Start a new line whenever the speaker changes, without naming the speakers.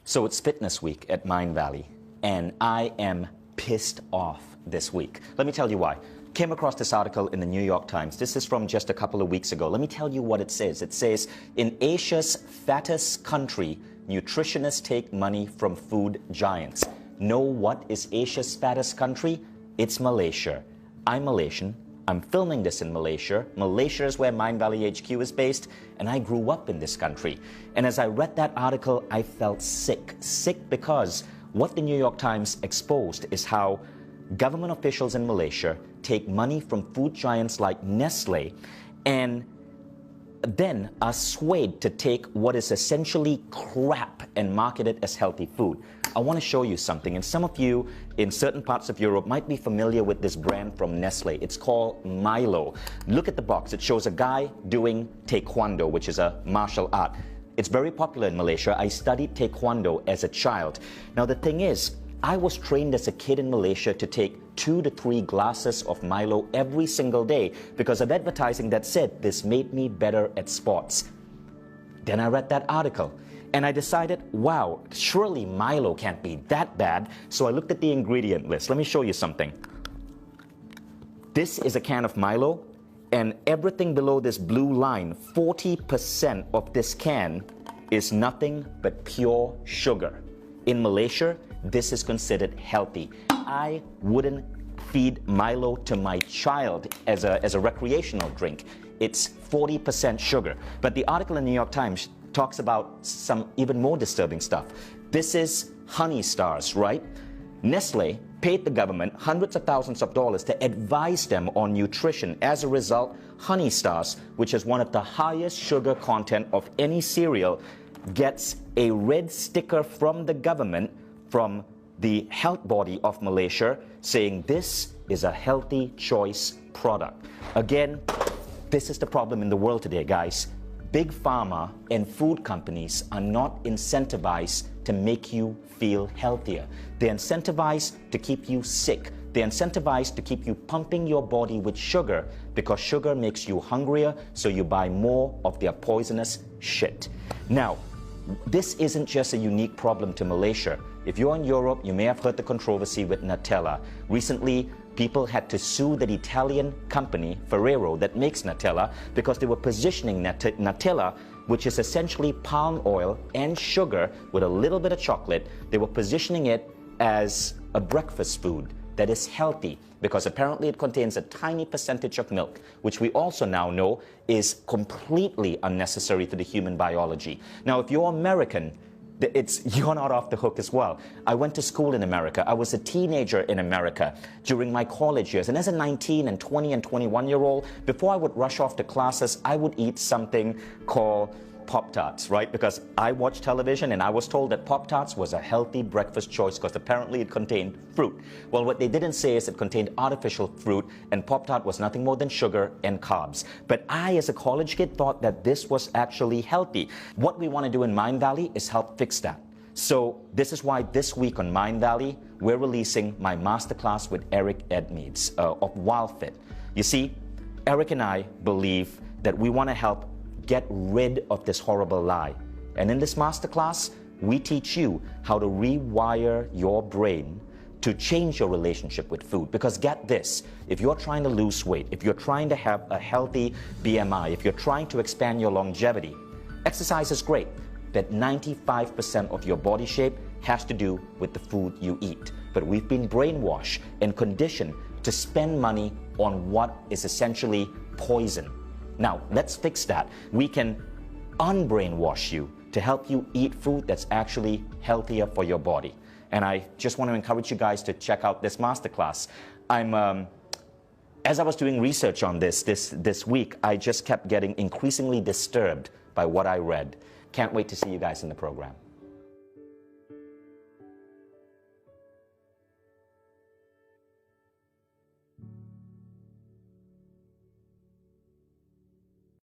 So it's fitness week at Mind Valley, and I am pissed off this week. Let me tell you why. Came across this article in the New York Times. This is from just a couple of weeks ago. Let me tell you what it says. It says, in Asia's fattest country, nutritionists take money from food giants. Know what is Asia's fattest country? It's Malaysia. I'm Malaysian. I'm filming this in Malaysia. Malaysia is where Mind Valley HQ is based, and I grew up in this country. And as I read that article, I felt sick. Sick because what the New York Times exposed is how government officials in Malaysia take money from food giants like Nestle and then are swayed to take what is essentially crap and market it as healthy food. I want to show you something, and some of you in certain parts of Europe might be familiar with this brand from Nestle. It's called Milo. Look at the box. It shows a guy doing taekwondo, which is a martial art. It's very popular in Malaysia. I studied taekwondo as a child. Now the thing is, I was trained as a kid in Malaysia to take 2 to 3 glasses of Milo every single day because of advertising that said this made me better at sports. Then I read that article and I decided, wow, surely Milo can't be that bad. So I looked at the ingredient list. Let me show you something. This is a can of Milo, and everything below this blue line, 40% of this can is nothing but pure sugar. In Malaysia, this is considered healthy. I wouldn't feed Milo to my child as a recreational drink. It's 40% sugar. But the article in the New York Times talks about some even more disturbing stuff. This is Honey Stars, right? Nestle paid the government hundreds of thousands of dollars to advise them on nutrition. As a result, Honey Stars, which is one of the highest sugar content of any cereal, gets a red sticker from the government, from the health body of Malaysia, saying this is a healthy choice product. Again, this is the problem in the world today, guys. Big pharma and food companies are not incentivized to make you feel healthier. They're incentivized to keep you sick. They're incentivized to keep you pumping your body with sugar because sugar makes you hungrier, so you buy more of their poisonous shit. Now, this isn't just a unique problem to Malaysia. If you're in Europe, you may have heard the controversy with Nutella. Recently, people had to sue the Italian company, Ferrero, that makes Nutella because they were positioning Nutella, which is essentially palm oil and sugar with a little bit of chocolate. They were positioning it as a breakfast food that is healthy because apparently it contains a tiny percentage of milk, which we also now know is completely unnecessary to the human biology. Now, if you're American, you're not off the hook as well. I went to school in America. I was a teenager in America during my college years. And as a 19 and 20 and 21-year-old, before I would rush off to classes, I would eat something called Pop-Tarts, right? Because I watched television and I was told that Pop-Tarts was a healthy breakfast choice because apparently it contained fruit. Well, what they didn't say is it contained artificial fruit, and Pop-Tart was nothing more than sugar and carbs. But I, as a college kid, thought that this was actually healthy. What we want to do in Mind Valley is help fix that. So this is why this week on Mind Valley, we're releasing my masterclass with Eric Edmeades of WildFit. You see, Eric and I believe that we want to help get rid of this horrible lie. And in this masterclass, we teach you how to rewire your brain to change your relationship with food. Because get this, if you're trying to lose weight, if you're trying to have a healthy BMI, if you're trying to expand your longevity, exercise is great, but 95% of your body shape has to do with the food you eat. But we've been brainwashed and conditioned to spend money on what is essentially poison. Now, let's fix that. We can unbrainwash you to help you eat food that's actually healthier for your body. And I just want to encourage you guys to check out this masterclass. As I was doing research on this week, I just kept getting increasingly disturbed by what I read. Can't wait to see you guys in the program.